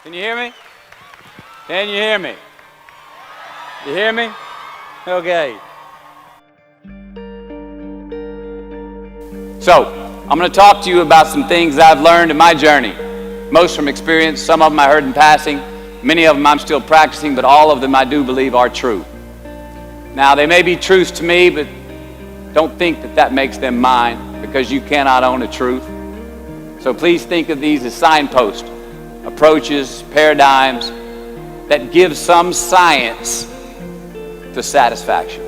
Can you hear me? Can you hear me? You hear me? Okay. So, I'm going to talk to you about some things I've learned in my journey. Most from experience, some of them I heard in passing, many of them I'm still practicing, but all of them I do believe are true. Now, they may be truths to me, but don't think that that makes them mine, because you cannot own a truth. So please think of these as signposts, approaches, paradigms that give some science to satisfaction.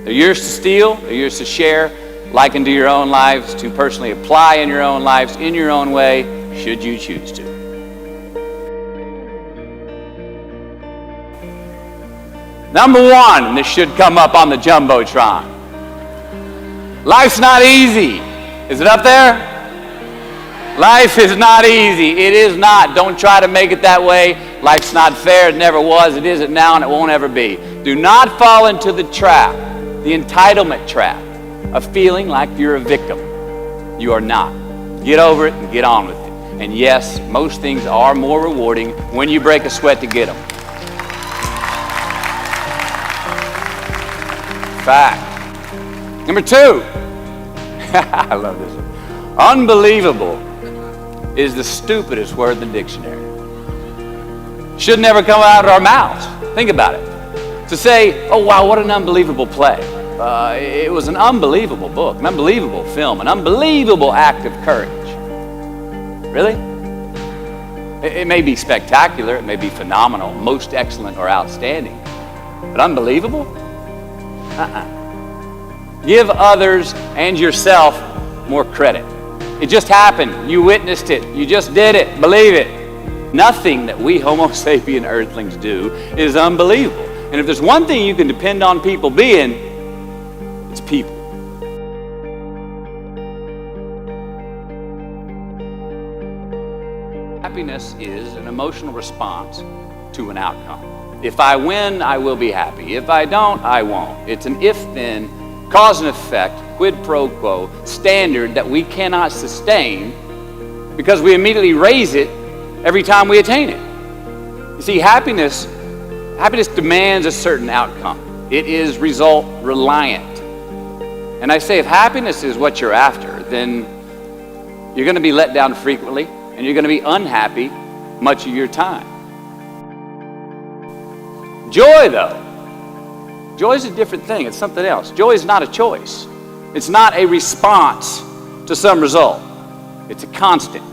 They're yours to steal, they're yours to share, liken to your own lives, to personally apply in your own lives, in your own way, should you choose to. Number one, and this should come up on the Jumbotron. Life's not easy. Is it up there? Life is not easy. It is not. Don't try to make it that way. Life's not fair. It never was. It isn't now, and it won't ever be. Do not fall into the trap, the entitlement trap, of feeling like you're a victim. You are not. Get over it and get on with it. And yes, most things are more rewarding when you break a sweat to get them. Fact. Number two, I love this one. Unbelievable is the stupidest word in the dictionary. Should never come out of our mouths. Think about it. To say, oh wow, what an unbelievable play. It was an unbelievable book, an unbelievable film, an unbelievable act of courage. Really? It may be spectacular, it may be phenomenal, most excellent or outstanding, but unbelievable? Give others and yourself more credit. It just happened. You witnessed it. You just did it. Believe it. Nothing that we Homo sapien earthlings do is unbelievable. And if there's one thing you can depend on people being, it's people. Happiness is an emotional response to an outcome. If I win, I will be happy. If I don't, I won't. It's an if-then, cause and effect, quid pro quo standard that we cannot sustain because we immediately raise it every time we attain it. You see, happiness demands a certain outcome. It is result reliant. And I say if happiness is what you're after, then you're going to be let down frequently and you're going to be unhappy much of your time. Joy, though. Joy is a different thing. It's something else. Joy is not a choice. It's not a response to some result. It's a constant.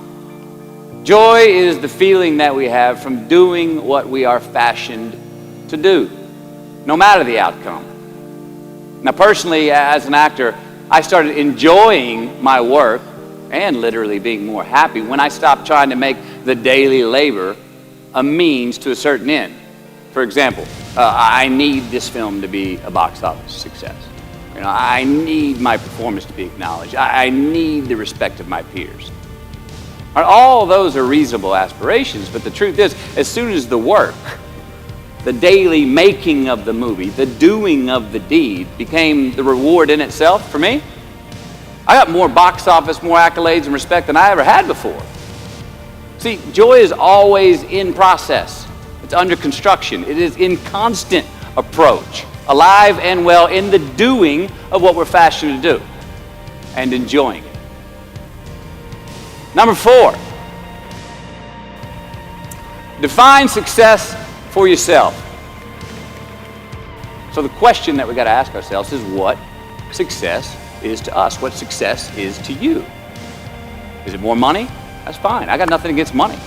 Joy is the feeling that we have from doing what we are fashioned to do, no matter the outcome. Now, personally, as an actor, I started enjoying my work and literally being more happy when I stopped trying to make the daily labor a means to a certain end. For example, I need this film to be a box office success. You know, I need my performance to be acknowledged. I need the respect of my peers. All those are reasonable aspirations, but the truth is, as soon as the work, the daily making of the movie, the doing of the deed became the reward in itself for me, I got more box office, more accolades and respect than I ever had before. See, joy is always in process. It's under construction. It is in constant approach, alive and well in the doing of what we're fashioned to do and enjoying it. Number 4, define success for yourself. So the question that we got to ask ourselves is what success is to us, what success is to you. Is it more money? That's fine. I got nothing against money.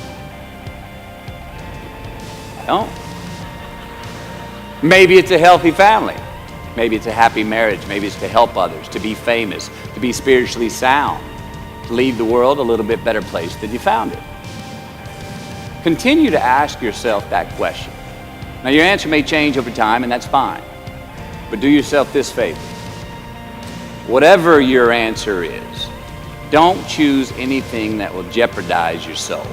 I don't. Maybe it's a healthy family. Maybe it's a happy marriage. Maybe it's to help others, to be famous, to be spiritually sound, to leave the world a little bit better place than you found it. Continue to ask yourself that question. Now, your answer may change over time, and that's fine. But do yourself this favor. Whatever your answer is, don't choose anything that will jeopardize your soul.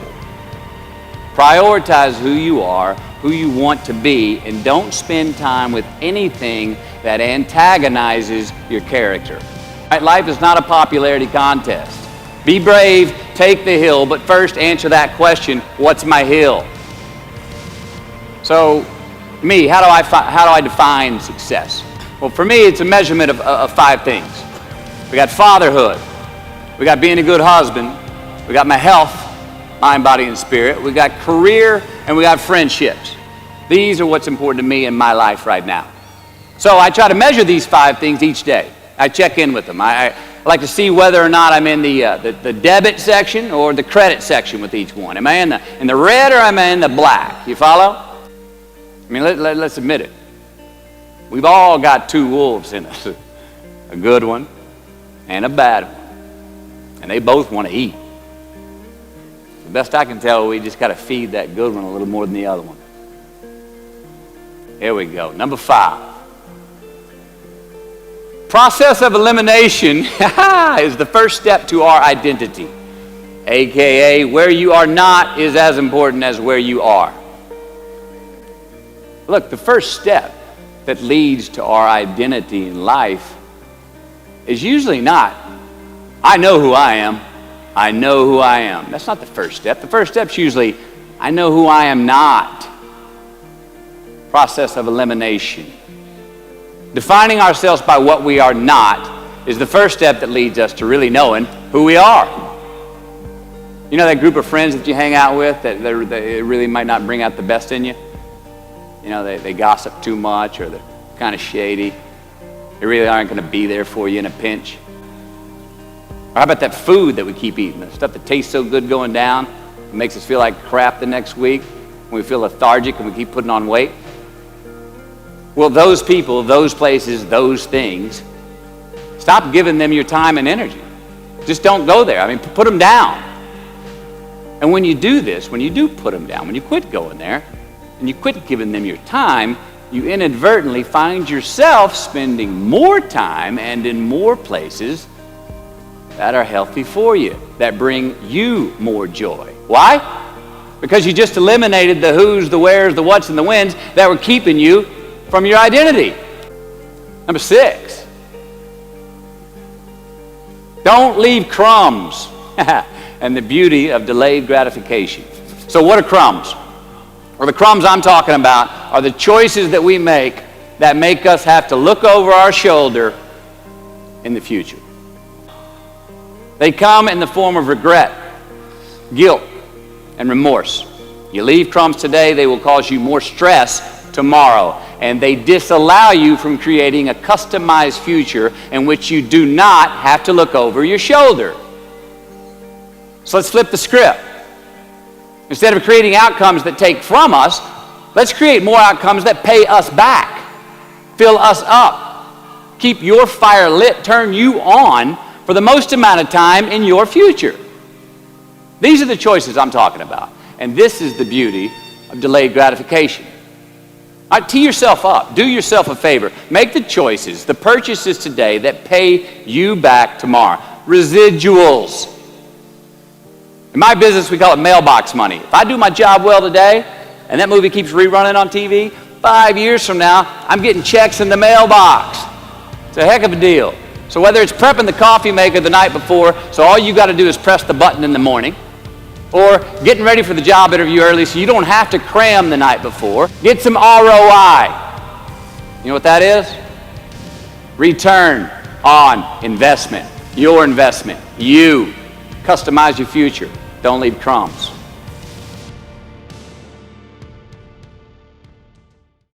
Prioritize who you are, who you want to be, and don't spend time with anything that antagonizes your character. Life is not a popularity contest. Be brave, take the hill, but first answer that question, what's my hill? So, me, how do I define success? Well, for me, it's a measurement of 5 things. We got fatherhood. We got being a good husband. We got my health, mind, body, and spirit. We got career, and we got friendships. These are what's important to me in my life right now. So I try to measure these 5 things each day. I check in with them. I like to see whether or not I'm in the debit section or the credit section with each one. Am I in the red or am I in the black? You follow? I mean, let's admit it. We've all got 2 wolves in us, a good one and a bad one, and they both want to eat. The best I can tell, we just got to feed that good one a little more than the other one. Here we go. Number 5. Process of elimination is the first step to our identity, aka where you are not is as important as where you are. Look, the first step that leads to our identity in life is usually not, I know who I am, I know who I am. That's not the first step. The first step's usually, I know who I am not. Process of elimination. Defining ourselves by what we are not is the first step that leads us to really knowing who we are. You know that group of friends that you hang out with that they really might not bring out the best in you? You know, they gossip too much, or they're kind of shady. They really aren't going to be there for you in a pinch. Or how about that food that we keep eating, the stuff that tastes so good going down, it makes us feel like crap the next week, when we feel lethargic and we keep putting on weight? Well, those people, those places, those things, stop giving them your time and energy. Just don't go there. I mean, put them down. And when you do this, when you do put them down, when you quit going there, and you quit giving them your time, you inadvertently find yourself spending more time and in more places that are healthy for you, that bring you more joy. Why? Because you just eliminated the who's, the where's, the what's, and the when's that were keeping you from your identity. Number 6. Don't leave crumbs. And the beauty of delayed gratification. So what are crumbs? Well, the crumbs I'm talking about are the choices that we make that make us have to look over our shoulder in the future. They come in the form of regret, guilt, and remorse. You leave crumbs today, they will cause you more stress tomorrow, and they disallow you from creating a customized future in which you do not have to look over your shoulder. So let's flip the script. Instead of creating outcomes that take from us, let's create more outcomes that pay us back, fill us up, keep your fire lit, turn you on for the most amount of time in your future. These are the choices I'm talking about. And this is the beauty of delayed gratification. All right, tee yourself up. Do yourself a favor. Make the choices, the purchases today that pay you back tomorrow. Residuals. In my business, we call it mailbox money. If I do my job well today, and that movie keeps rerunning on TV, 5 years from now, I'm getting checks in the mailbox. It's a heck of a deal. So whether it's prepping the coffee maker the night before, so all you got to do is press the button in the morning, or getting ready for the job interview early so you don't have to cram the night before, get some ROI. You know what that is? Return on investment. Your investment. You. Customize your future. Don't leave crumbs.